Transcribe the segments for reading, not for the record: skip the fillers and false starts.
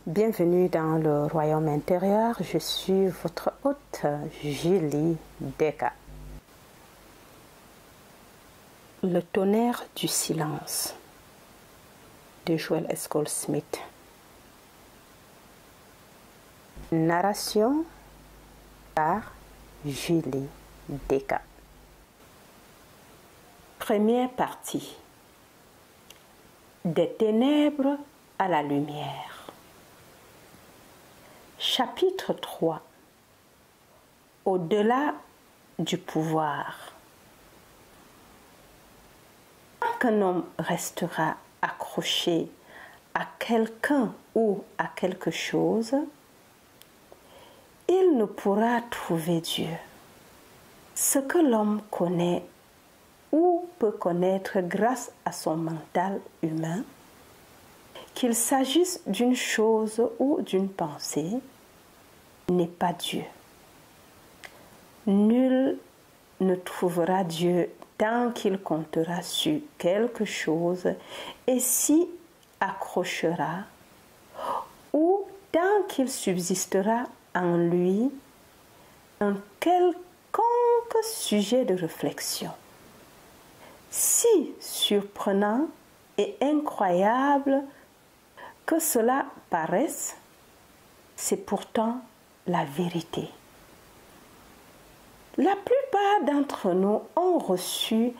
Bienvenue dans le royaume intérieur, je suis votre hôte Julie Deka. Le tonnerre du silence de Joel S. Goldsmith. Narration par Julie Deka. Première partie. Des ténèbres à la lumière. Chapitre 3. Au-delà du pouvoir. Tant qu'un homme restera accroché à quelqu'un ou à quelque chose, il ne pourra trouver Dieu. Ce que l'homme connaît ou peut connaître grâce à son mental humain, qu'il s'agisse d'une chose ou d'une pensée, n'est pas Dieu. Nul ne trouvera Dieu tant qu'il comptera sur quelque chose et s'y accrochera, ou tant qu'il subsistera en lui un quelconque sujet de réflexion. Si surprenant et incroyable que cela paraisse, c'est pourtant la vérité. La plupart d'entre nous ont reçu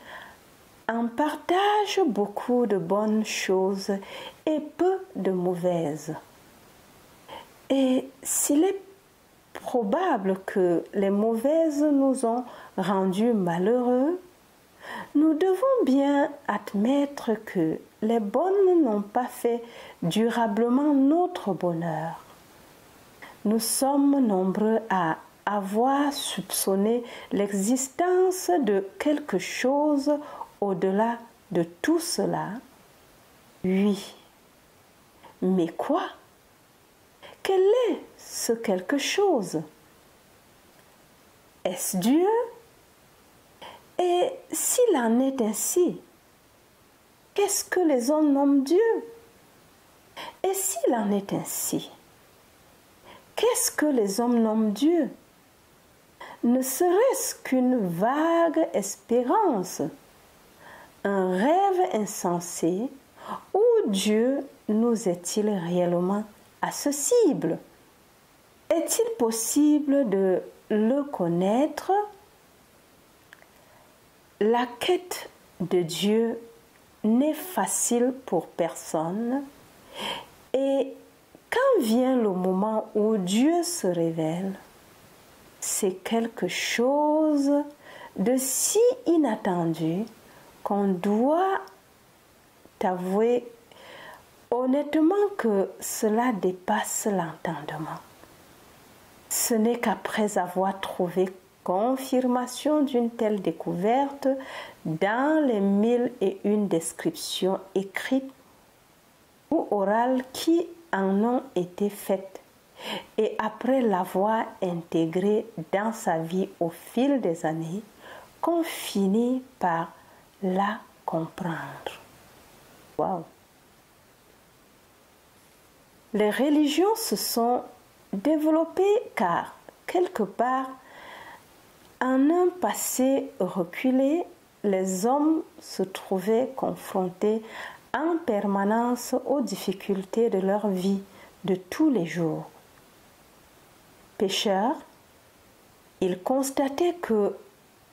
en partage beaucoup de bonnes choses et peu de mauvaises. Et s'il est probable que les mauvaises nous ont rendus malheureux, nous devons bien admettre que les bonnes n'ont pas fait durablement notre bonheur. Nous sommes nombreux à avoir soupçonné l'existence de quelque chose au-delà de tout cela. Oui, mais quoi? Quel est ce quelque chose? Est-ce Dieu? Et s'il en est ainsi, qu'est-ce que les hommes nomment Dieu? Et s'il en est ainsi, qu'est-ce que les hommes nomment Dieu? Ne serait-ce qu'une vague espérance, un rêve insensé, ou Dieu nous est-il réellement accessible? Est-il possible de le connaître? La quête de Dieu n'est facile pour personne et quand vient le moment où Dieu se révèle, c'est quelque chose de si inattendu qu'on doit avouer honnêtement que cela dépasse l'entendement. Ce n'est qu'après avoir trouvé confirmation d'une telle découverte dans les 1001 descriptions écrites ou orales qui en ont été faites et après l'avoir intégrée dans sa vie au fil des années, qu'on finit par la comprendre. Wow. Les religions se sont développées car, quelque part, en un passé reculé, les hommes se trouvaient confrontés en permanence aux difficultés de leur vie de tous les jours. Pêcheurs, ils constataient que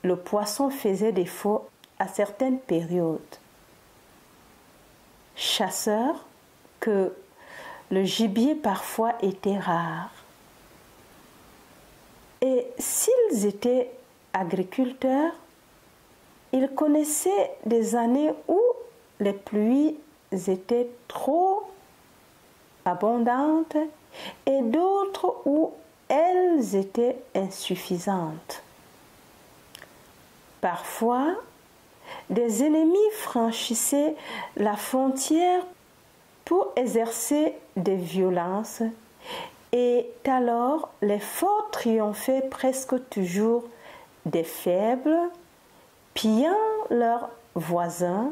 le poisson faisait défaut à certaines périodes. Chasseurs, que le gibier parfois était rare. Et s'ils étaient agriculteurs, ils connaissaient des années où les pluies étaient trop abondantes et d'autres où elles étaient insuffisantes. Parfois, des ennemis franchissaient la frontière pour exercer des violences et alors les forts triomphaient presque toujours des faibles, pillant leurs voisins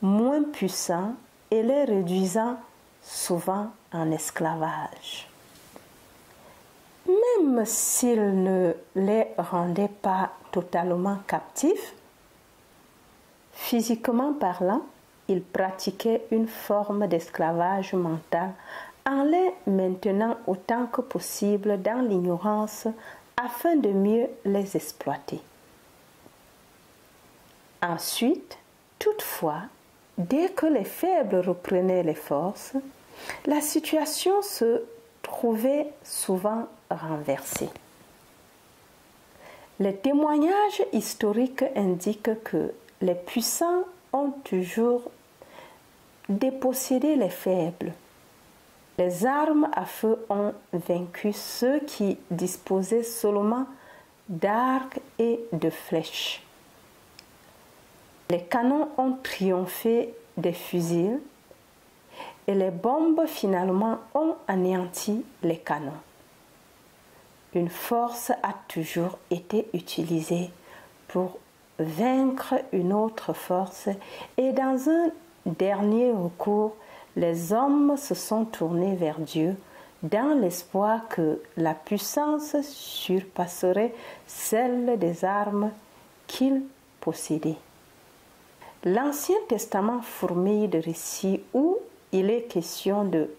moins puissants et les réduisant souvent en esclavage. Même s'il ne les rendait pas totalement captifs, physiquement parlant, ils pratiquaient une forme d'esclavage mental en les maintenant autant que possible dans l'ignorance afin de mieux les exploiter. Ensuite, toutefois, dès que les faibles reprenaient les forces, la situation se trouvait souvent renversée. Les témoignages historiques indiquent que les puissants ont toujours dépossédé les faibles. Les armes à feu ont vaincu ceux qui disposaient seulement d'arcs et de flèches. Les canons ont triomphé des fusils et les bombes finalement ont anéanti les canons. Une force a toujours été utilisée pour vaincre une autre force et dans un dernier recours, les hommes se sont tournés vers Dieu dans l'espoir que la puissance surpasserait celle des armes qu'ils possédaient. L'Ancien Testament fourmille de récits où il est question de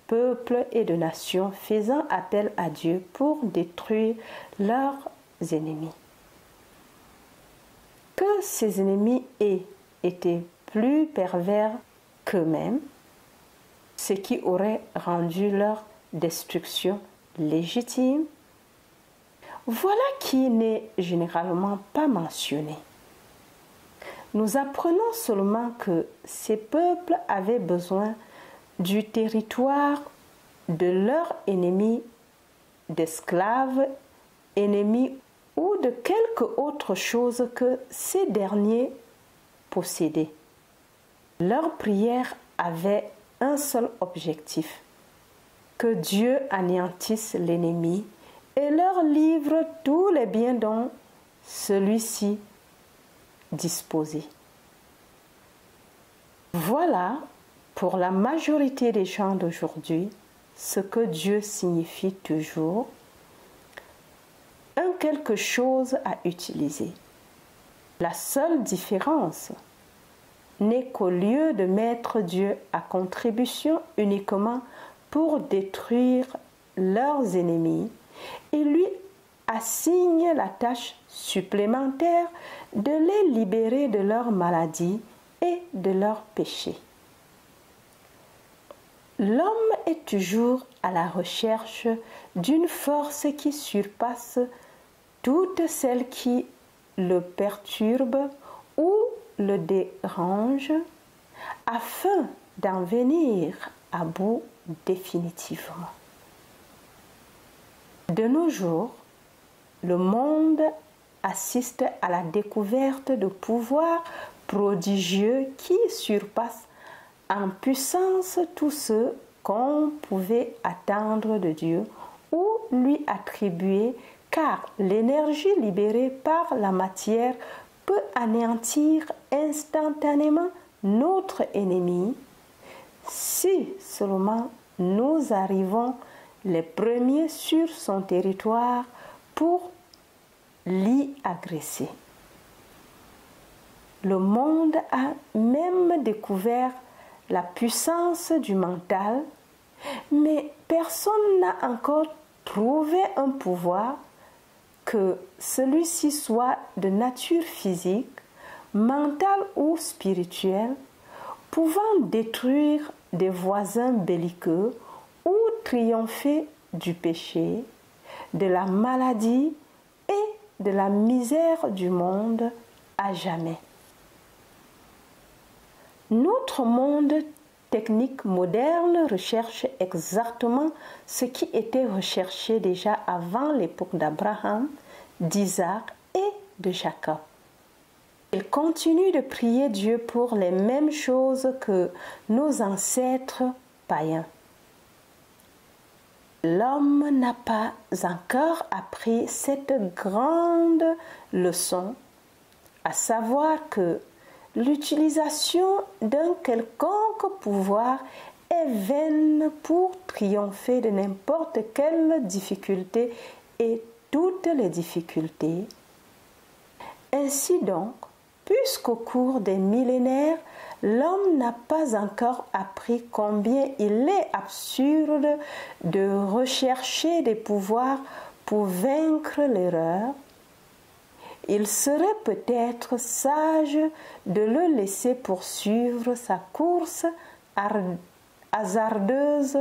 peuples et de nations faisant appel à Dieu pour détruire leurs ennemis. Que ces ennemis aient été plus pervers qu'eux-mêmes, ce qui aurait rendu leur destruction légitime, voilà qui n'est généralement pas mentionné. Nous apprenons seulement que ces peuples avaient besoin du territoire de leurs ennemis, d'esclaves, ennemis ou de quelque autre chose que ces derniers possédaient. Leur prière avait un seul objectif, que Dieu anéantisse l'ennemi et leur livre tous les biens dont celui-ci disposait. Voilà, pour la majorité des gens d'aujourd'hui, ce que Dieu signifie toujours, un quelque chose à utiliser. La seule différence n'est qu'au lieu de mettre Dieu à contribution uniquement pour détruire leurs ennemis, il lui assigne la tâche supplémentaire de les libérer de leurs maladies et de leurs péchés. L'homme est toujours à la recherche d'une force qui surpasse toutes celles qui le perturbent ou le dérange afin d'en venir à bout définitivement. De nos jours, le monde assiste à la découverte de pouvoirs prodigieux qui surpassent en puissance tous ceux qu'on pouvait attendre de Dieu ou lui attribuer, car l'énergie libérée par la matière peut anéantir instantanément notre ennemi si seulement nous arrivons les premiers sur son territoire pour l'y agresser. Le monde a même découvert la puissance du mental, mais personne n'a encore trouvé un pouvoir, que celui-ci soit de nature physique, mentale ou spirituelle, pouvant détruire des voisins belliqueux ou triompher du péché, de la maladie et de la misère du monde à jamais. Notre monde technique moderne recherche exactement ce qui était recherché déjà avant l'époque d'Abraham, d'Isaac et de Jacob. Il continue de prier Dieu pour les mêmes choses que nos ancêtres païens. L'homme n'a pas encore appris cette grande leçon, à savoir que l'utilisation d'un quelconque pouvoir est est vaine pour triompher de n'importe quelle difficulté et toutes les difficultés. Ainsi donc, puisqu'au cours des millénaires, l'homme n'a pas encore appris combien il est absurde de rechercher des pouvoirs pour vaincre l'erreur, il serait peut-être sage de le laisser poursuivre sa course hasardeuse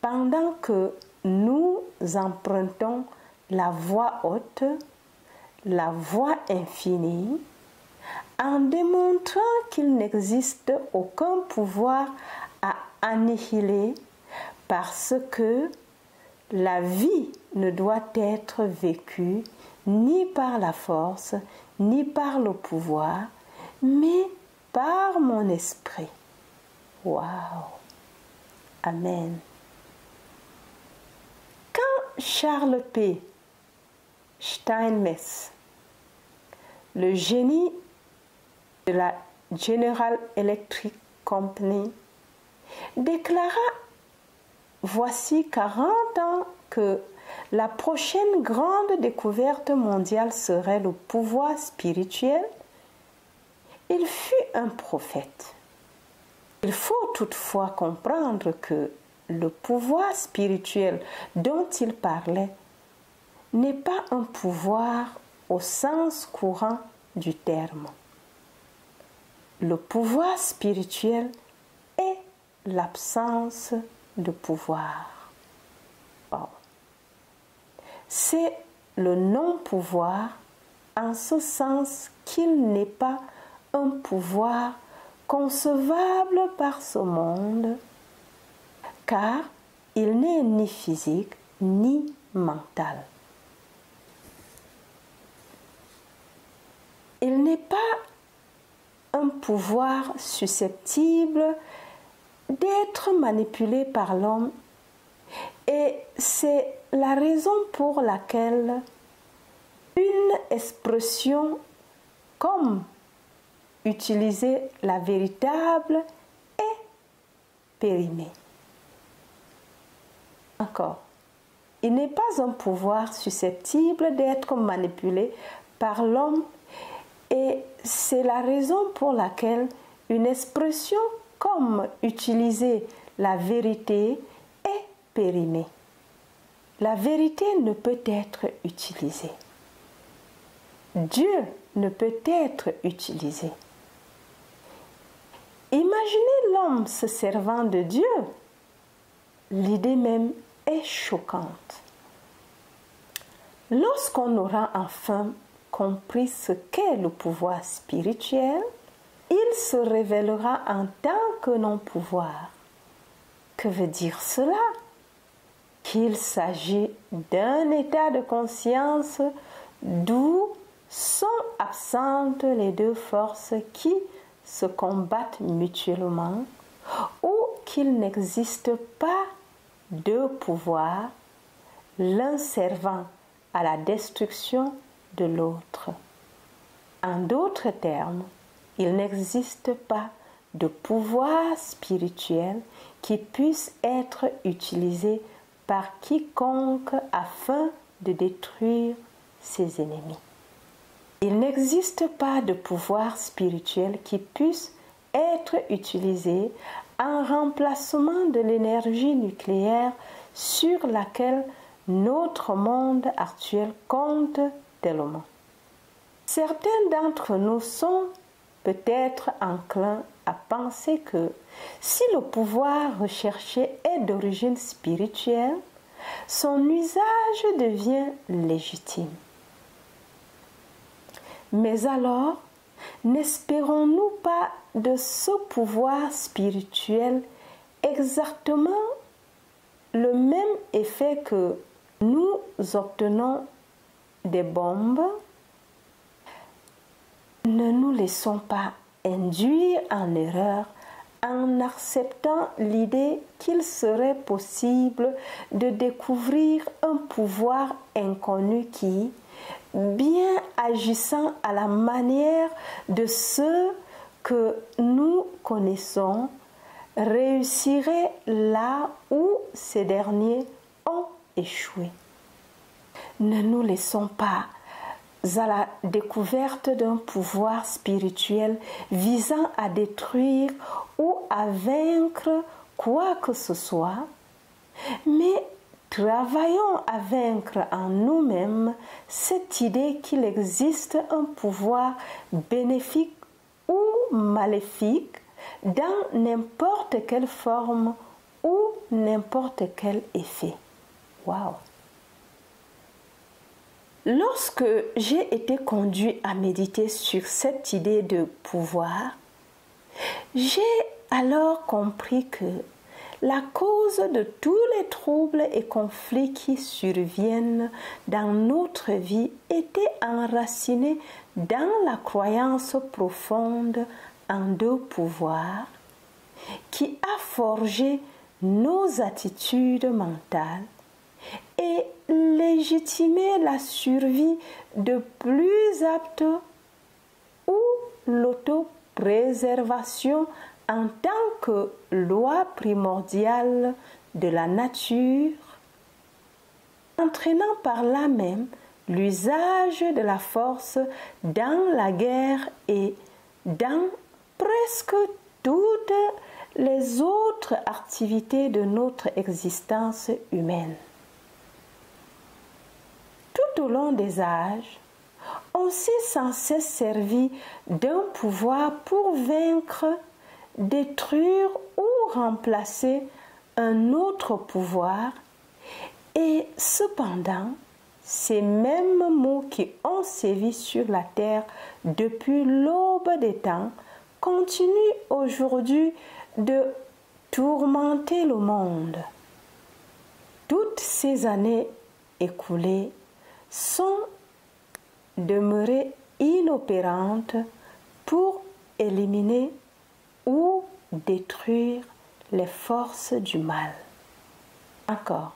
pendant que nous empruntons la voie haute, la voie infinie, en démontrant qu'il n'existe aucun pouvoir à annihiler parce que la vie ne doit être vécue ni par la force, ni par le pouvoir, mais par mon esprit. Waouh! Amen. Quand Charles P. Steinmetz, le génie de la General Electric Company, déclara voici 40 ans que la prochaine grande découverte mondiale serait le pouvoir spirituel, il fut un prophète. Il faut toutefois comprendre que le pouvoir spirituel dont il parlait n'est pas un pouvoir au sens courant du terme. Le pouvoir spirituel est l'absence de pouvoir. Wow. C'est le non-pouvoir en ce sens qu'il n'est pas un pouvoir concevable par ce monde, car il n'est ni physique ni mental. Il n'est pas un pouvoir susceptible d'être manipulé par l'homme et c'est la raison pour laquelle une expression comme utiliser la véritable est périmée. Encore, il n'est pas un pouvoir susceptible d'être manipulé par l'homme et c'est la raison pour laquelle une expression comme utiliser la vérité est périmée. La vérité ne peut être utilisée. Dieu ne peut être utilisé. Imaginez l'homme se servant de Dieu. L'idée même est choquante. Lorsqu'on aura enfin compris ce qu'est le pouvoir spirituel, il se révélera en tant que non-pouvoir. Que veut dire cela? Qu'il s'agit d'un état de conscience d'où sont absentes les deux forces qui se combattent mutuellement ou qu'il n'existe pas deux pouvoirs, l'un servant à la destruction de l'autre. En d'autres termes, il n'existe pas de pouvoir spirituel qui puisse être utilisé par quiconque afin de détruire ses ennemis. Il n'existe pas de pouvoir spirituel qui puisse être utilisé en remplacement de l'énergie nucléaire sur laquelle notre monde actuel compte tellement. Certains d'entre nous sont peut-être enclins à penser que si le pouvoir recherché est d'origine spirituelle, son usage devient légitime. Mais alors, n'espérons-nous pas de ce pouvoir spirituel exactement le même effet que nous obtenons des bombes? Ne nous laissons pas induire en erreur en acceptant l'idée qu'il serait possible de découvrir un pouvoir inconnu qui, bien agissant à la manière de ceux que nous connaissons, réussiraient là où ces derniers ont échoué. Ne nous laissons pas à la découverte d'un pouvoir spirituel visant à détruire ou à vaincre quoi que ce soit, mais travaillons à vaincre en nous-mêmes cette idée qu'il existe un pouvoir bénéfique ou maléfique dans n'importe quelle forme ou n'importe quel effet. Waouh! Lorsque j'ai été conduit à méditer sur cette idée de pouvoir, j'ai alors compris que la cause de tous les troubles et conflits qui surviennent dans notre vie était enracinée dans la croyance profonde en deux pouvoirs qui a forgé nos attitudes mentales et légitimé la survie de plus aptes ou l'autopréservation en tant que loi primordiale de la nature, entraînant par là même l'usage de la force dans la guerre et dans presque toutes les autres activités de notre existence humaine. Tout au long des âges, on s'est sans cesse servi d'un pouvoir pour vaincre, détruire ou remplacer un autre pouvoir, et cependant, ces mêmes mots qui ont sévi sur la terre depuis l'aube des temps continuent aujourd'hui de tourmenter le monde. Toutes ces années écoulées sont demeurées inopérantes pour éliminer ou détruire les forces du mal. Encore,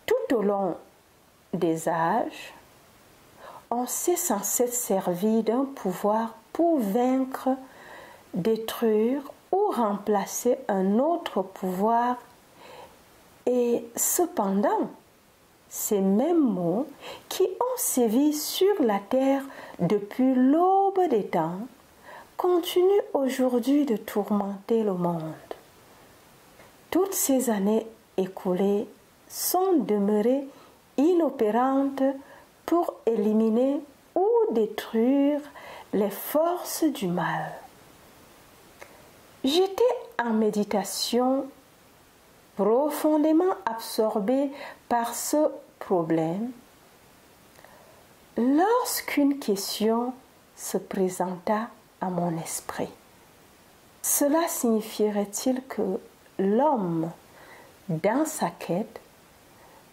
tout au long des âges, on s'est sans cesse servi d'un pouvoir pour vaincre, détruire ou remplacer un autre pouvoir, et cependant, ces mêmes mots qui ont sévi sur la terre depuis l'aube des temps continuent aujourd'hui de tourmenter le monde. Toutes ces années écoulées sont demeurées inopérantes pour éliminer ou détruire les forces du mal. J'étais en méditation, profondément absorbée par ce problème, lorsqu'une question se présenta à mon esprit. Cela signifierait-il que l'homme, dans sa quête,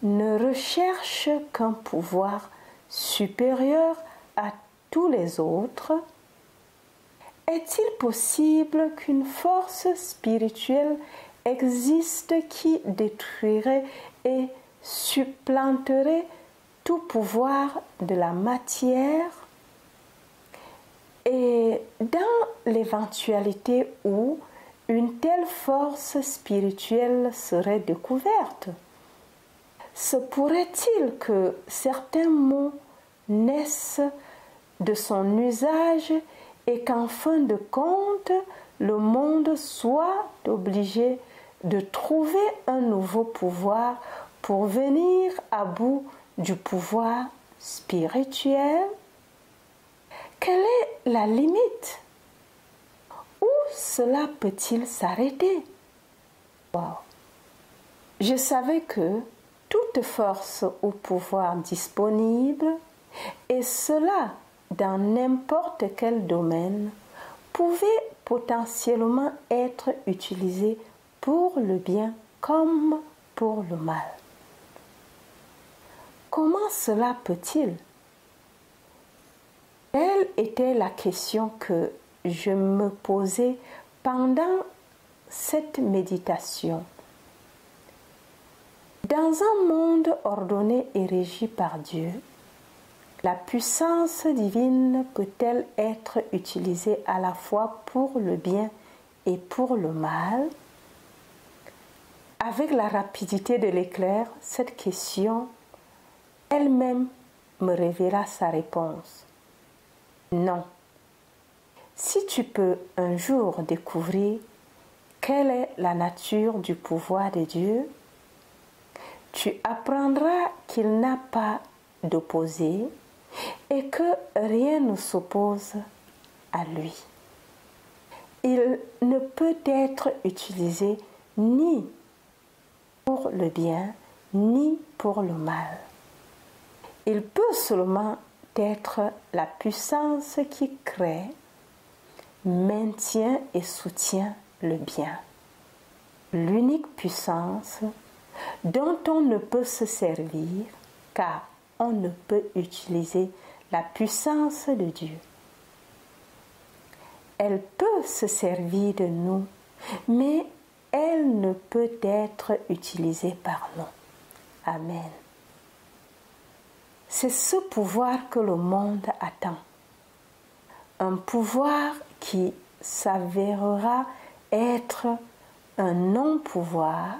ne recherche qu'un pouvoir supérieur à tous les autres? Est-il possible qu'une force spirituelle existe qui détruirait et supplanterait tout pouvoir de la matière? Et dans l'éventualité où une telle force spirituelle serait découverte, se pourrait-il que certains mots naissent de son usage et qu'en fin de compte, le monde soit obligé de trouver un nouveau pouvoir pour venir à bout du pouvoir spirituel? Quelle est la limite? Où cela peut-il s'arrêter? Wow. Je savais que toute force ou pouvoir disponible, et cela dans n'importe quel domaine, pouvait potentiellement être utilisé pour le bien comme pour le mal. Comment cela peut-il? Telle était la question que je me posais pendant cette méditation. Dans un monde ordonné et régi par Dieu, la puissance divine peut-elle être utilisée à la fois pour le bien et pour le mal? Avec la rapidité de l'éclair, cette question elle-même me révéla sa réponse. Non. Si tu peux un jour découvrir quelle est la nature du pouvoir de Dieu, tu apprendras qu'il n'a pas d'opposé et que rien ne s'oppose à lui. Il ne peut être utilisé ni pour le bien ni pour le mal. Il peut seulement être la puissance qui crée, maintient et soutient le bien. L'unique puissance dont on ne peut se servir car on ne peut utiliser la puissance de Dieu. Elle peut se servir de nous, mais elle ne peut être utilisée par nous. Amen. C'est ce pouvoir que le monde attend. Un pouvoir qui s'avérera être un non-pouvoir,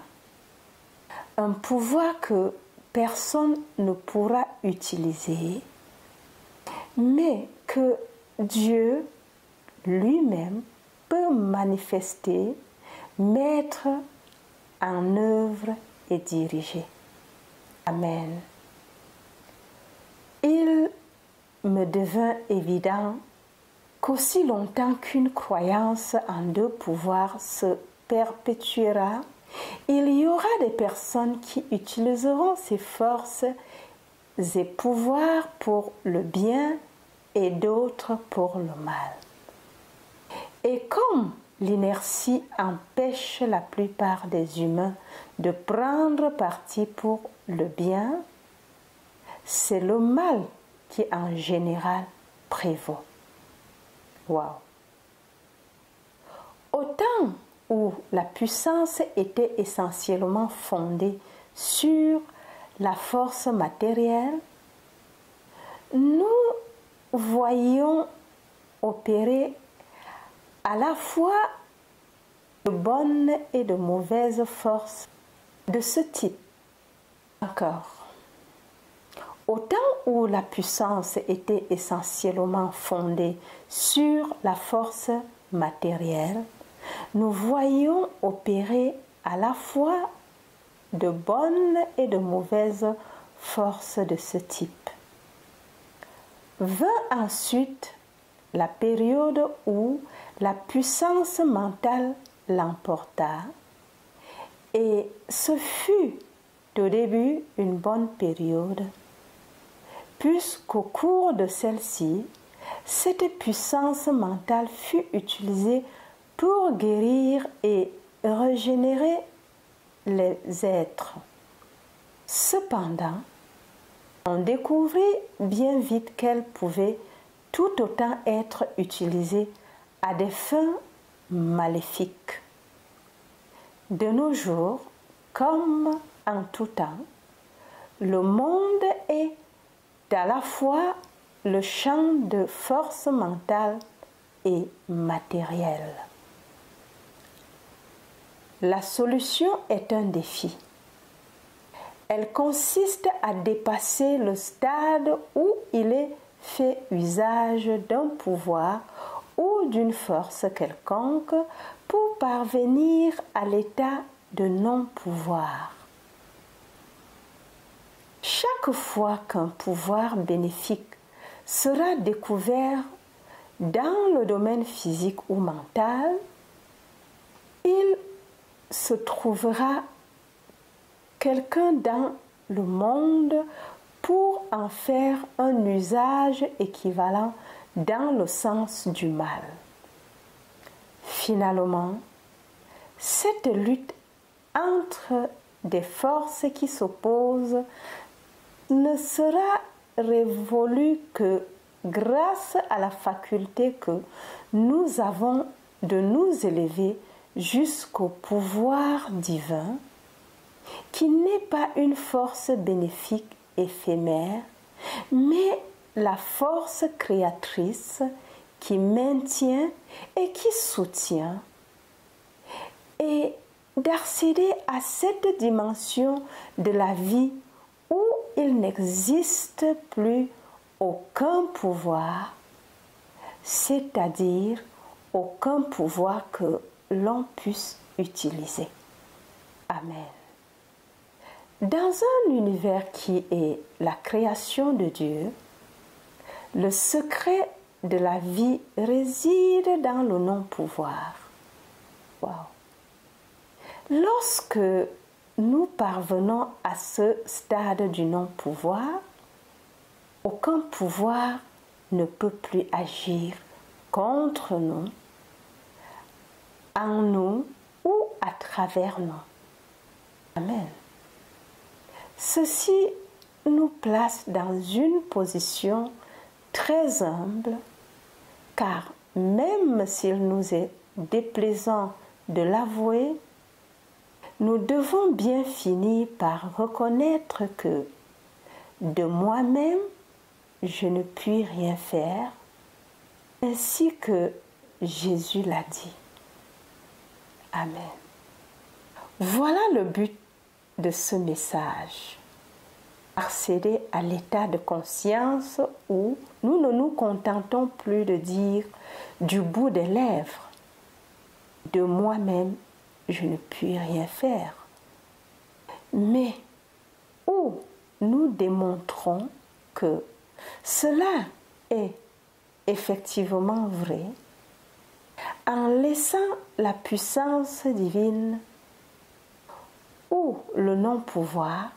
un pouvoir que personne ne pourra utiliser, mais que Dieu lui-même peut manifester, mettre en œuvre et diriger. Amen. Il me devint évident qu'aussi longtemps qu'une croyance en deux pouvoirs se perpétuera, il y aura des personnes qui utiliseront ces forces et pouvoirs pour le bien et d'autres pour le mal. Et comme l'inertie empêche la plupart des humains de prendre parti pour le bien, c'est le mal qui en général prévaut. Wow. Autant où la puissance était essentiellement fondée sur la force matérielle, nous voyons opérer à la fois de bonnes et de mauvaises forces de ce type. Encore. Autant où la puissance était essentiellement fondée sur la force matérielle, nous voyons opérer à la fois de bonnes et de mauvaises forces de ce type. Vint ensuite la période où la puissance mentale l'emporta, et ce fut au début une bonne période, puisqu'au cours de celle-ci, cette puissance mentale fut utilisée pour guérir et régénérer les êtres. Cependant, on découvrit bien vite qu'elle pouvait tout autant être utilisée à des fins maléfiques. De nos jours, comme en tout temps, le monde est à la fois le champ de force mentale et matérielle. La solution est un défi. Elle consiste à dépasser le stade où il est fait usage d'un pouvoir ou d'une force quelconque pour parvenir à l'état de non-pouvoir. Chaque fois qu'un pouvoir bénéfique sera découvert dans le domaine physique ou mental, il se trouvera quelqu'un dans le monde pour en faire un usage équivalent dans le sens du mal. Finalement, cette lutte entre des forces qui s'opposent ne sera révolue que grâce à la faculté que nous avons de nous élever jusqu'au pouvoir divin, qui n'est pas une force bénéfique éphémère, mais la force créatrice qui maintient et qui soutient et d'accéder à cette dimension de la vie où il n'existe plus aucun pouvoir, c'est-à-dire aucun pouvoir que l'on puisse utiliser. Amen. Dans un univers qui est la création de Dieu, le secret de la vie réside dans le non-pouvoir. Wow. Lorsque nous parvenons à ce stade du non-pouvoir, aucun pouvoir ne peut plus agir contre nous, en nous ou à travers nous. Amen. Ceci nous place dans une position très humble, car même s'il nous est déplaisant de l'avouer, nous devons bien finir par reconnaître que de moi-même, je ne puis rien faire, ainsi que Jésus l'a dit. Amen. Voilà le but de ce message. Accéder à l'état de conscience où nous ne nous contentons plus de dire du bout des lèvres, de moi-même, je ne puis rien faire, mais où nous démontrons que cela est effectivement vrai en laissant la puissance divine ou le non-pouvoir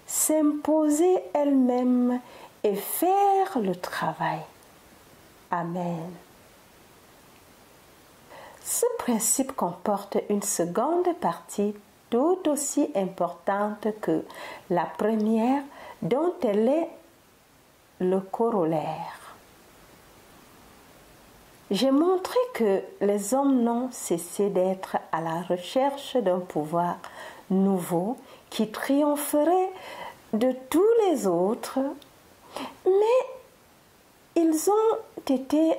s'imposer elle-même et faire le travail. Amen. Ce principe comporte une seconde partie tout aussi importante que la première, dont elle est le corollaire. J'ai montré que les hommes n'ont cessé d'être à la recherche d'un pouvoir nouveau qui triompherait de tous les autres, mais ils ont été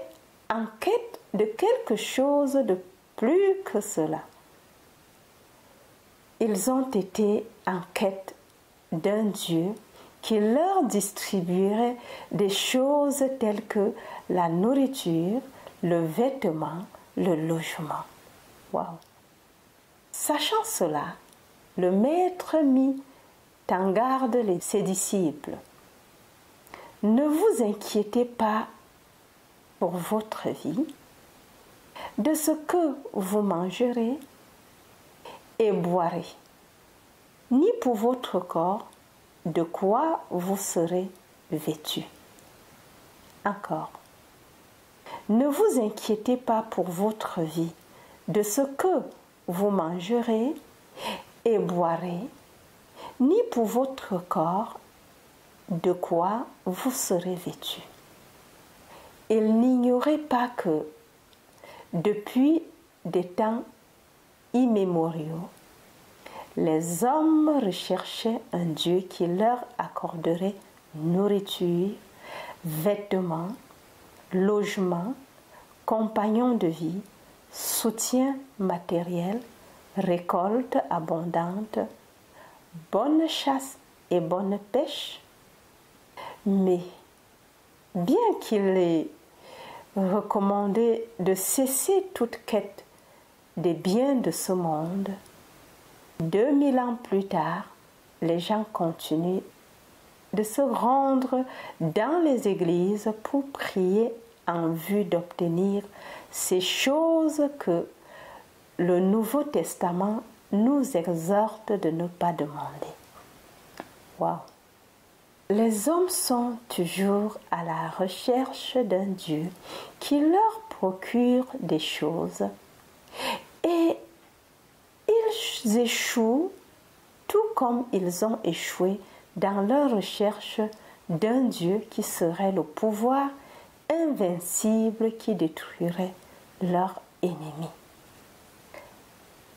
en quête de quelque chose de plus que cela. Ils ont été en quête d'un Dieu qui leur distribuerait des choses telles que la nourriture, le vêtement, le logement. Wow. Sachant cela, le Maître mit en garde ses disciples. Ne vous inquiétez pas pour votre vie, de ce que vous mangerez et boirez, ni pour votre corps, de quoi vous serez vêtus. Encore. Ne vous inquiétez pas pour votre vie, de ce que vous mangerez et boirez, ni pour votre corps, de quoi vous serez vêtus. Il n'ignorait pas que, depuis des temps immémoriaux, les hommes recherchaient un Dieu qui leur accorderait nourriture, vêtements, logement, compagnons de vie, soutien matériel, récolte abondante, bonne chasse et bonne pêche. Mais bien qu'il ait recommandé de cesser toute quête des biens de ce monde, 2000 ans plus tard, les gens continuent de se rendre dans les églises pour prier en vue d'obtenir ces choses que le Nouveau Testament nous exhorte de ne pas demander. Wow. Les hommes sont toujours à la recherche d'un Dieu qui leur procure des choses et ils échouent tout comme ils ont échoué dans leur recherche d'un Dieu qui serait le pouvoir invincible qui détruirait leurs ennemis.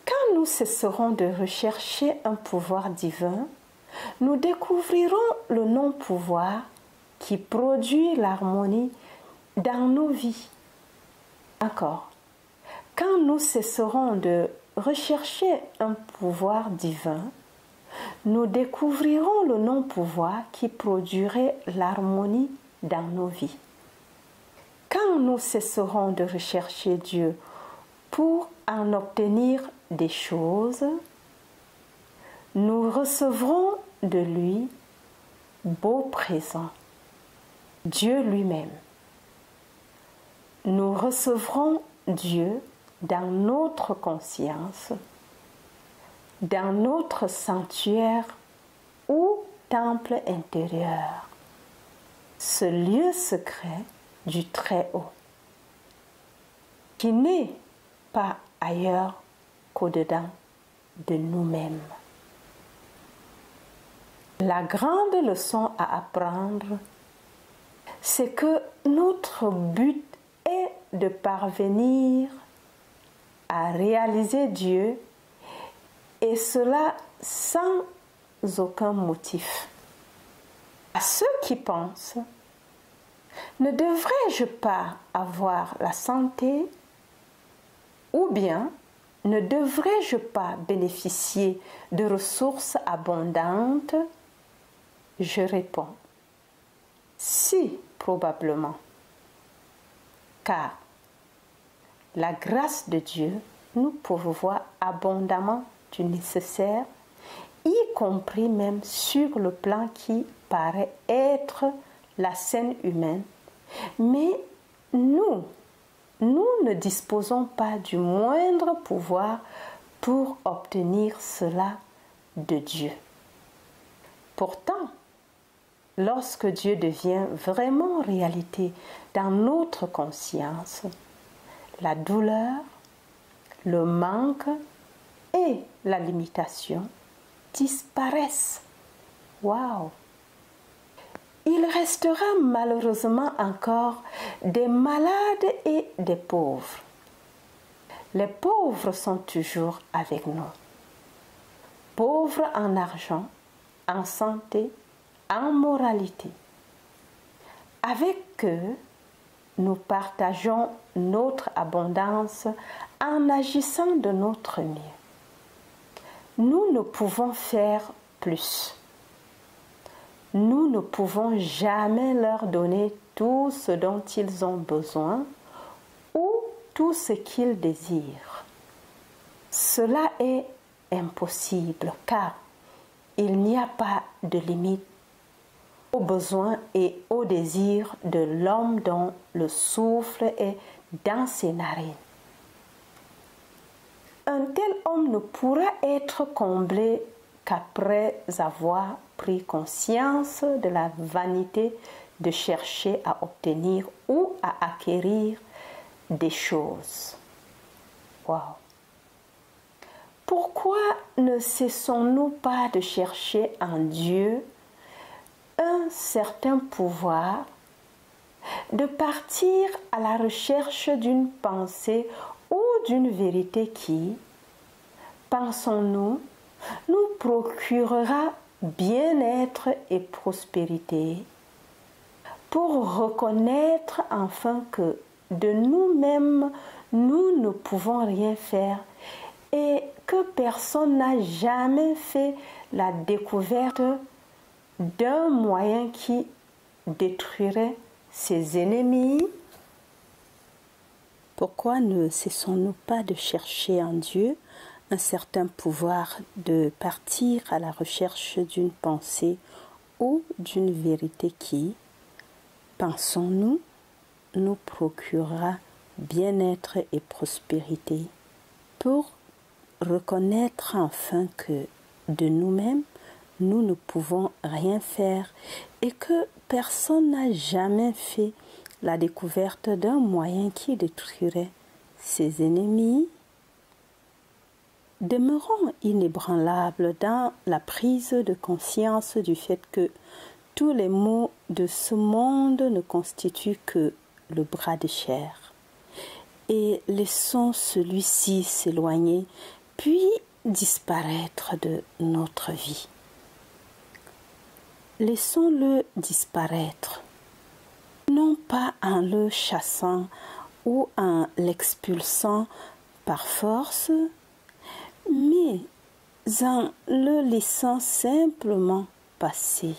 Quand nous cesserons de rechercher un pouvoir divin, nous découvrirons le non-pouvoir qui produit l'harmonie dans nos vies. Encore, quand nous cesserons de rechercher un pouvoir divin, nous découvrirons le non-pouvoir qui produirait l'harmonie dans nos vies. Quand nous cesserons de rechercher Dieu pour en obtenir des choses, nous recevrons de lui beau présent, Dieu lui-même. Nous recevrons Dieu dans notre conscience, dans notre sanctuaire ou temple intérieur, ce lieu secret du Très-Haut, qui n'est pas ailleurs qu'au-dedans de nous-mêmes. La grande leçon à apprendre, c'est que notre but est de parvenir à réaliser Dieu, et cela sans aucun motif. À ceux qui pensent, ne devrais-je pas avoir la santé, ou bien ne devrais-je pas bénéficier de ressources abondantes? Je réponds, si, probablement, car la grâce de Dieu nous pourvoit abondamment du nécessaire, y compris même sur le plan qui paraît être la scène humaine, mais nous ne disposons pas du moindre pouvoir pour obtenir cela de Dieu. Pourtant, lorsque Dieu devient vraiment réalité dans notre conscience, la douleur, le manque et la limitation disparaissent. Waouh! Il restera malheureusement encore des malades et des pauvres. Les pauvres sont toujours avec nous. Pauvres en argent, en santé, en moralité. Avec eux, nous partageons notre abondance en agissant de notre mieux. Nous ne pouvons faire plus. Nous ne pouvons jamais leur donner tout ce dont ils ont besoin ou tout ce qu'ils désirent. Cela est impossible car il n'y a pas de limite aux besoins et aux désirs de l'homme dont le souffle est dans ses narines. Un tel homme ne pourra être comblé qu'après avoir pris conscience de la vanité de chercher à obtenir ou à acquérir des choses. Wow. Pourquoi ne cessons-nous pas de chercher en Dieu un certain pouvoir, de partir à la recherche d'une pensée ou d'une vérité qui, pensons-nous, nous procurera bien-être et prospérité, pour reconnaître enfin que de nous-mêmes, nous ne pouvons rien faire et que personne n'a jamais fait la découverte d'un moyen qui détruirait ses ennemis. Pourquoi ne cessons-nous pas de chercher en Dieu un certain pouvoir, de partir à la recherche d'une pensée ou d'une vérité qui, pensons-nous, nous procurera bien-être et prospérité, pour reconnaître enfin que de nous-mêmes, nous ne pouvons rien faire et que personne n'a jamais fait la découverte d'un moyen qui détruirait ses ennemis. Demeurons inébranlables dans la prise de conscience du fait que tous les maux de ce monde ne constituent que le bras de chair, et laissons celui-ci s'éloigner puis disparaître de notre vie. Laissons-le disparaître, non pas en le chassant ou en l'expulsant par force, mais en le laissant simplement passer.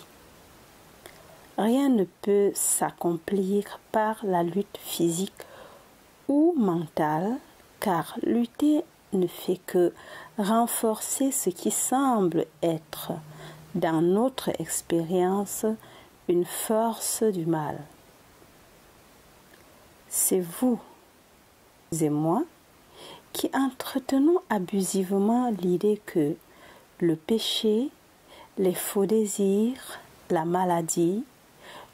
Rien ne peut s'accomplir par la lutte physique ou mentale, car lutter ne fait que renforcer ce qui semble être, dans notre expérience, une force du mal. C'est vous et moi qui entretenons abusivement l'idée que le péché, les faux désirs, la maladie,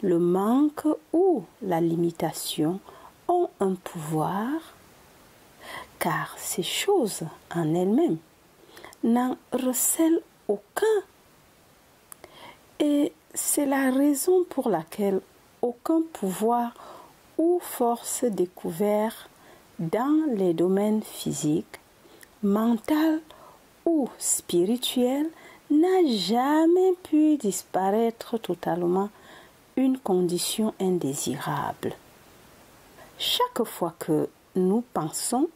le manque ou la limitation ont un pouvoir, car ces choses en elles-mêmes n'en recèlent aucun. Et c'est la raison pour laquelle aucun pouvoir ou force découverte dans les domaines physiques, mental ou spirituel n'a jamais pu disparaître totalement une condition indésirable. Chaque fois que nous pensons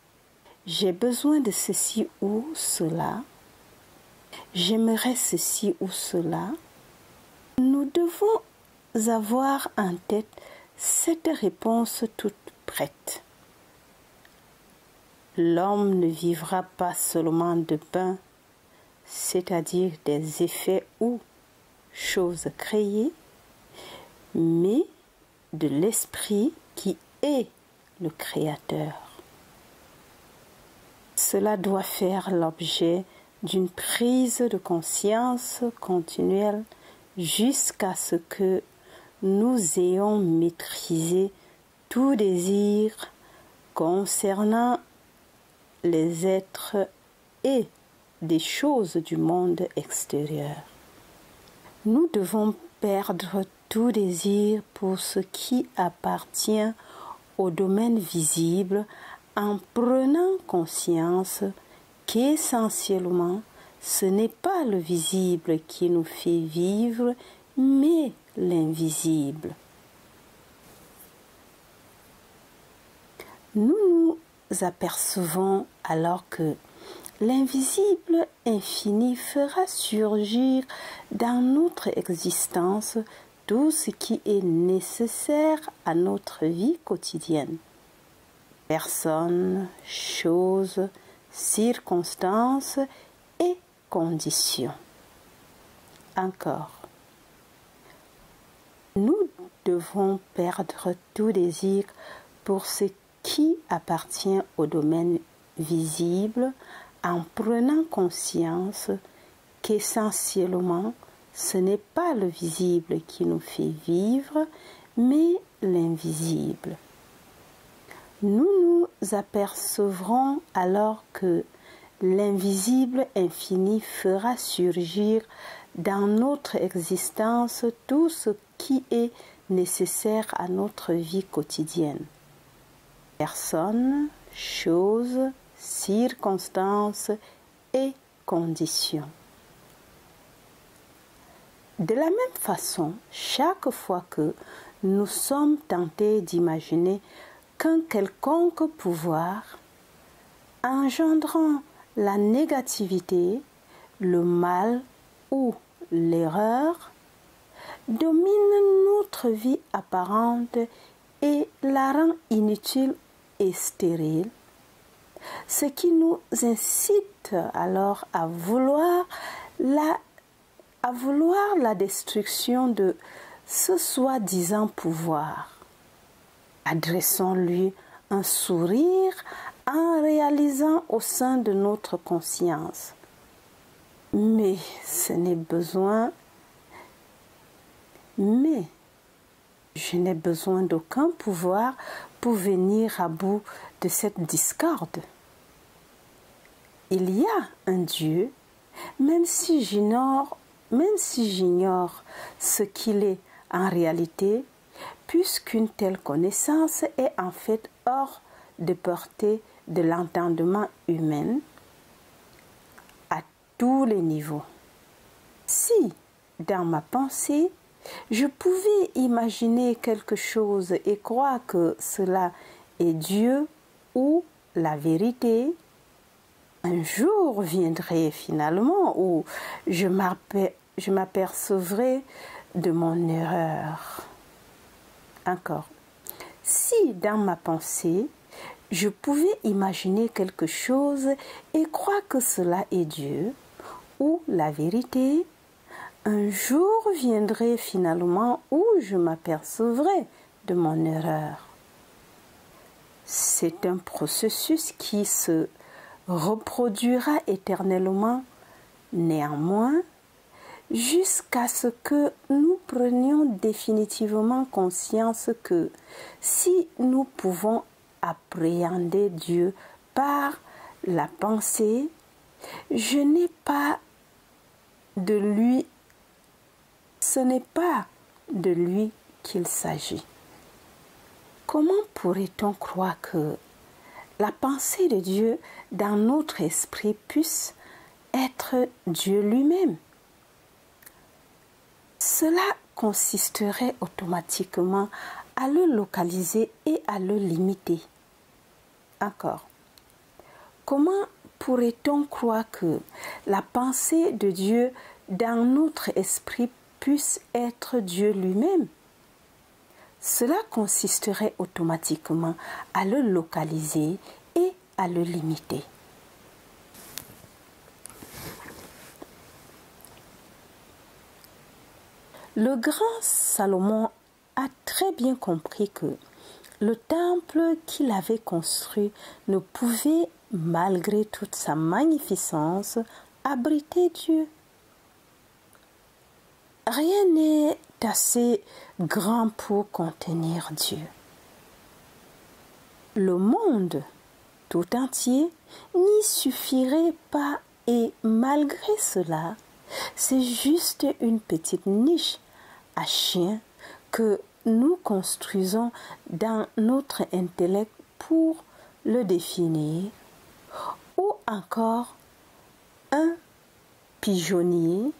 « j'ai besoin de ceci ou cela »,« j'aimerais ceci ou cela », nous devons avoir en tête cette réponse toute prête. L'homme ne vivra pas seulement de pain, c'est-à-dire des effets ou choses créées, mais de l'esprit qui est le Créateur. Cela doit faire l'objet d'une prise de conscience continuelle jusqu'à ce que nous ayons maîtrisé tout désir concernant les êtres et des choses du monde extérieur. Nous devons perdre tout désir pour ce qui appartient au domaine visible en prenant conscience qu'essentiellement ce n'est pas le visible qui nous fait vivre, mais l'invisible. Nous nous apercevons alors que l'invisible infini fera surgir dans notre existence tout ce qui est nécessaire à notre vie quotidienne. Personnes, choses, circonstances et conditions. Encore. Nous devons perdre tout désir pour ce qui appartient au domaine visible en prenant conscience qu'essentiellement ce n'est pas le visible qui nous fait vivre, mais l'invisible. Nous nous apercevrons alors que l'invisible infini fera surgir dans notre existence tout ce qui est nécessaire à notre vie quotidienne. Personnes, choses, circonstances et conditions. De la même façon, chaque fois que nous sommes tentés d'imaginer qu'un quelconque pouvoir engendrant la négativité, le mal ou l'erreur domine notre vie apparente et la rend inutile et stérile, ce qui nous incite alors à vouloir la destruction de ce soi-disant pouvoir. Adressons-lui un sourire en réalisant au sein de notre conscience. Mais je n'ai besoin d'aucun pouvoir pour venir à bout de cette discorde. Il y a un Dieu, même si j'ignore ce qu'il est en réalité, puisqu'une telle connaissance est en fait hors de portée de l'entendement humain à tous les niveaux. Si, dans ma pensée, je pouvais imaginer quelque chose et croire que cela est Dieu ou la vérité, Un jour viendrait finalement où je m'apercevrai de mon erreur. Encore. Si dans ma pensée, je pouvais imaginer quelque chose et croire que cela est Dieu ou la vérité, un jour viendrait finalement où je m'apercevrai de mon erreur. C'est un processus qui se reproduira éternellement, néanmoins, jusqu'à ce que nous prenions définitivement conscience que si nous pouvons appréhender Dieu par la pensée, ce n'est pas de lui qu'il s'agit. Comment pourrait-on croire que la pensée de Dieu dans notre esprit puisse être Dieu lui-même? Cela consisterait automatiquement à le localiser et à le limiter. Encore. Comment pourrait-on croire que la pensée de Dieu dans notre esprit puisse être Dieu lui-même? Cela consisterait automatiquement à le localiser et à le limiter. Le grand Salomon a très bien compris que le temple qu'il avait construit ne pouvait, malgré toute sa magnificence, abriter Dieu. Rien n'est assez grand pour contenir Dieu. Le monde tout entier n'y suffirait pas et malgré cela, c'est juste une petite niche à chien que nous construisons dans notre intellect pour le définir, ou encore un pigeonnier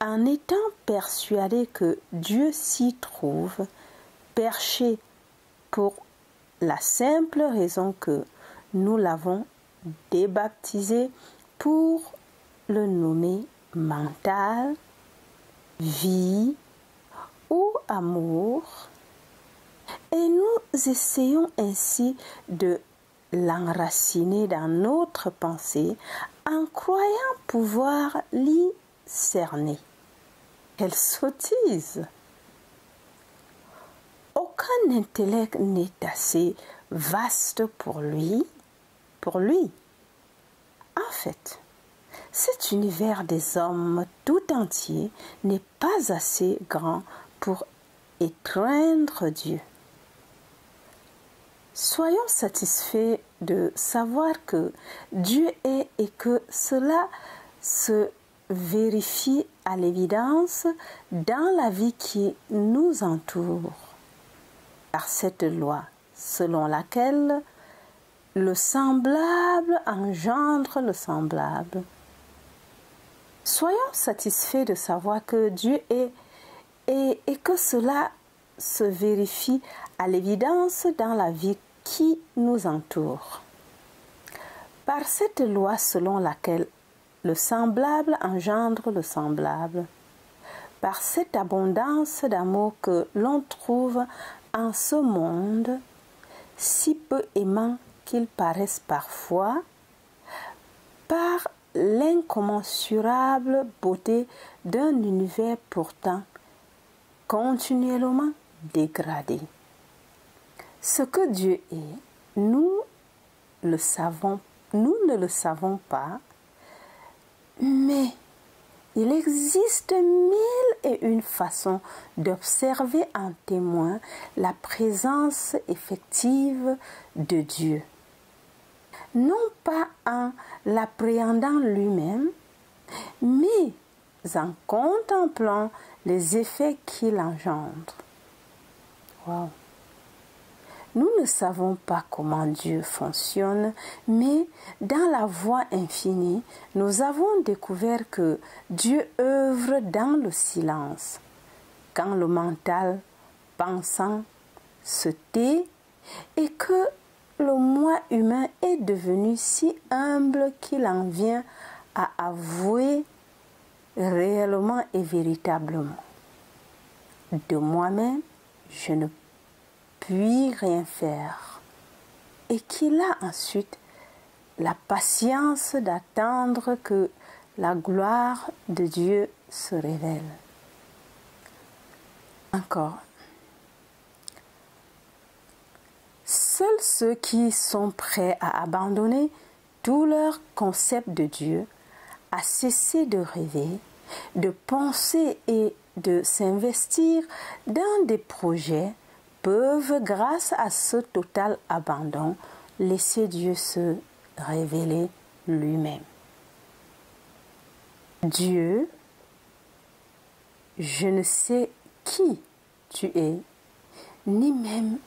en étant persuadé que Dieu s'y trouve, perché pour la simple raison que nous l'avons débaptisé pour le nommer mental, vie ou amour, et nous essayons ainsi de l'enraciner dans notre pensée en croyant pouvoir l'y cerner. Quelle sottise! Aucun intellect n'est assez vaste pour lui. En fait, cet univers des hommes tout entier n'est pas assez grand pour étreindre Dieu. Soyons satisfaits de savoir que Dieu est et que cela se vérifie à l'évidence dans la vie qui nous entoure. Par cette loi selon laquelle le semblable engendre le semblable. Soyons satisfaits de savoir que Dieu est et que cela se vérifie à l'évidence dans la vie qui nous entoure. Par cette loi selon laquelle le semblable engendre le semblable, par cette abondance d'amour que l'on trouve en ce monde, si peu aimant qu'il paraisse parfois, par l'incommensurable beauté d'un univers pourtant continuellement dégradé. Ce que Dieu est, nous ne le savons pas, mais il existe 1001 façons d'observer en témoin la présence effective de Dieu. Non pas en l'appréhendant lui-même, mais en contemplant les effets qu'il engendre. Wow. Nous ne savons pas comment Dieu fonctionne, mais dans la voie infinie, nous avons découvert que Dieu œuvre dans le silence. Quand le mental pensant se tait et que le moi humain est devenu si humble qu'il en vient à avouer réellement et véritablement: de moi-même, je ne puis rien faire. Et qu'il a ensuite la patience d'attendre que la gloire de Dieu se révèle. Encore. Seuls ceux qui sont prêts à abandonner tout leur concept de Dieu, à cesser de rêver, de penser et de s'investir dans des projets, peuvent, grâce à ce total abandon, laisser Dieu se révéler lui-même. Dieu, je ne sais qui tu es, ni même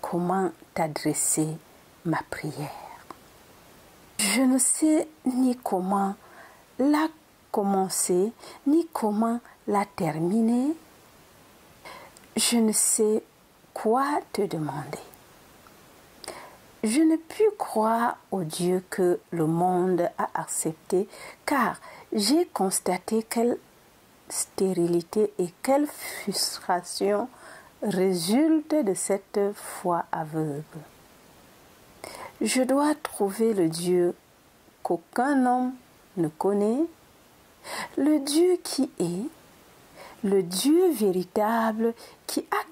comment t'adresser ma prière. Je ne sais ni comment la commencer, ni comment la terminer. Je ne sais quoi te demander. Je ne puis croire au Dieu que le monde a accepté, car j'ai constaté quelle stérilité et quelle frustration résulte de cette foi aveugle. Je dois trouver le Dieu qu'aucun homme ne connaît, le Dieu qui est, le Dieu véritable qui a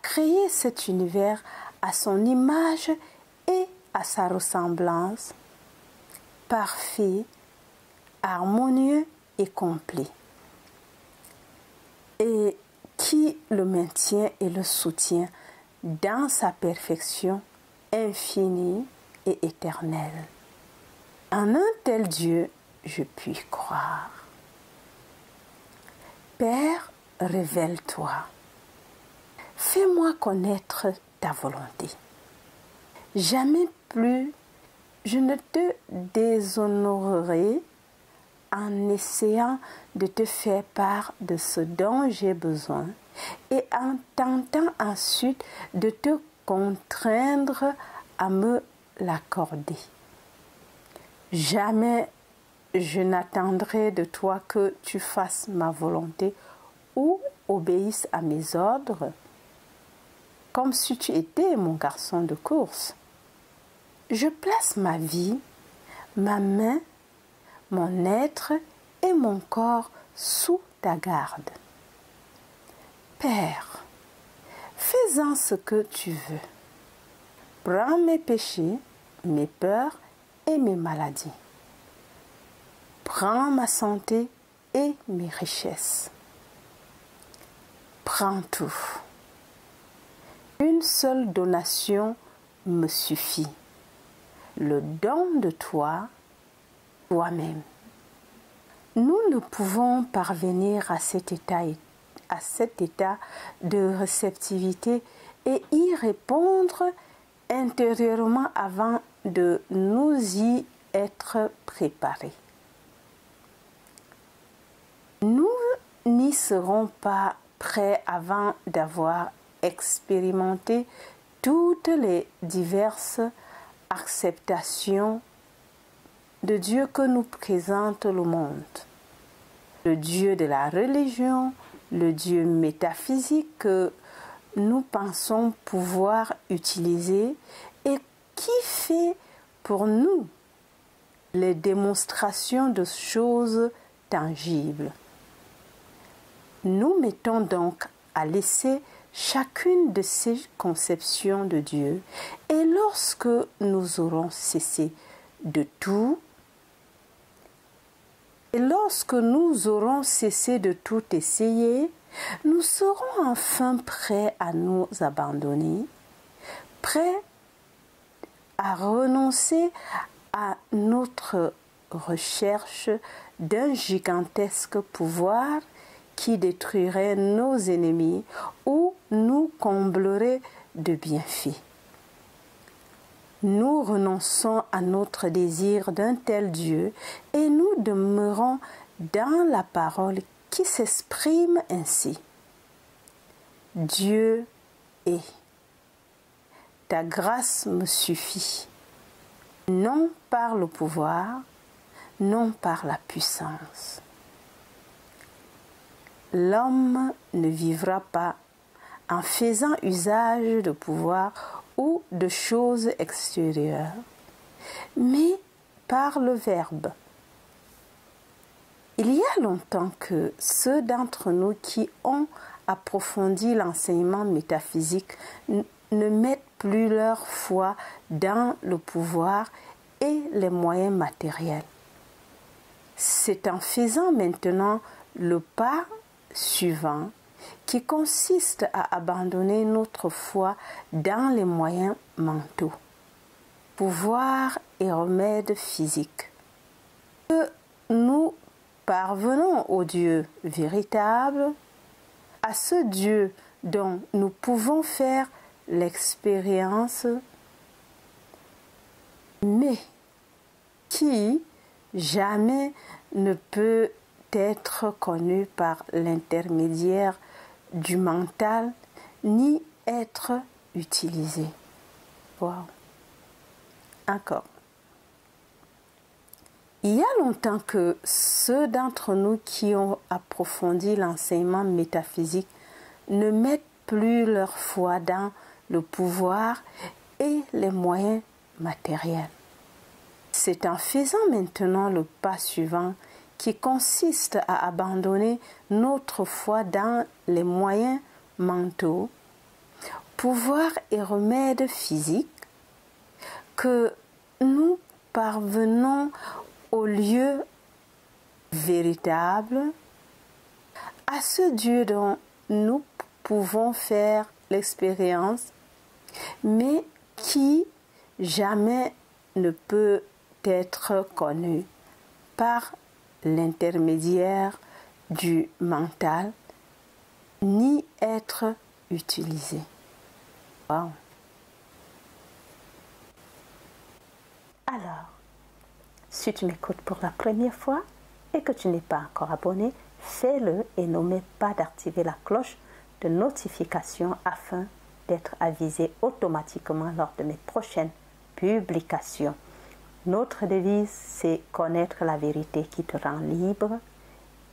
créé cet univers à son image et à sa ressemblance, parfait, harmonieux et complet, et qui le maintient et le soutient dans sa perfection infinie et éternelle. En un tel Dieu, je puis croire. Père, révèle-toi. Fais-moi connaître ta volonté. Jamais plus je ne te déshonorerai en essayant de te faire part de ce dont j'ai besoin et en tentant ensuite de te contraindre à me l'accorder. Jamais je n'attendrai de toi que tu fasses ma volonté ou obéisses à mes ordres, comme si tu étais mon garçon de course. Je place ma vie, ma main, mon être et mon corps sous ta garde. Père, fais-en ce que tu veux. Prends mes péchés, mes peurs et mes maladies. Prends ma santé et mes richesses. Prends tout. Une seule donation me suffit. Le don de toi-même. Nous ne pouvons parvenir à cet état de réceptivité et y répondre intérieurement avant de nous y être préparés. Nous n'y serons pas prêts avant d'avoir expérimenté toutes les diverses acceptations de Dieu que nous présente le monde. Le Dieu de la religion, le Dieu métaphysique que nous pensons pouvoir utiliser et qui fait pour nous les démonstrations de choses tangibles. Nous mettons donc à laisser chacune de ces conceptions de Dieu, et lorsque nous aurons cessé de tout, essayer, nous serons enfin prêts à nous abandonner, prêts à renoncer à notre recherche d'un gigantesque pouvoir qui détruirait nos ennemis ou nous comblerait de bienfaits. Nous renonçons à notre désir d'un tel Dieu et nous demeurons dans la parole qui s'exprime ainsi. Dieu est. ta grâce me suffit, non par le pouvoir, non par la puissance. L'homme ne vivra pas en faisant usage de pouvoir ou de choses extérieures, mais par le Verbe. Il y a longtemps que ceux d'entre nous qui ont approfondi l'enseignement métaphysique ne mettent plus leur foi dans le pouvoir et les moyens matériels. C'est en faisant maintenant le pas suivant qui consiste à abandonner notre foi dans les moyens mentaux, pouvoir et remèdes physiques, que nous parvenons au Dieu véritable, à ce Dieu dont nous pouvons faire l'expérience, mais qui jamais ne peut être connu par l'intermédiaire du mental ni être utilisé. Wow. Encore. Il y a longtemps que ceux d'entre nous qui ont approfondi l'enseignement métaphysique ne mettent plus leur foi dans le pouvoir et les moyens matériels. C'est en faisant maintenant le pas suivant qui consiste à abandonner notre foi dans les moyens mentaux, pouvoir et remèdes physiques, que nous parvenons au lieu véritable, à ce Dieu dont nous pouvons faire l'expérience, mais qui jamais ne peut être connu par l'intermédiaire du mental, ni être utilisé. Wow. Alors, si tu m'écoutes pour la première fois et que tu n'es pas encore abonné, fais-le et n'oublie pas d'activer la cloche de notification afin d'être avisé automatiquement lors de mes prochaines publications. Notre devise, c'est connaître la vérité qui te rend libre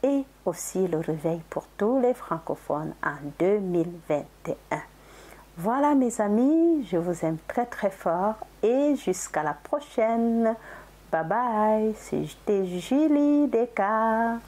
et aussi le réveil pour tous les francophones en 2021. Voilà mes amis, je vous aime très très fort et jusqu'à la prochaine. Bye bye, c'était Julie Descartes.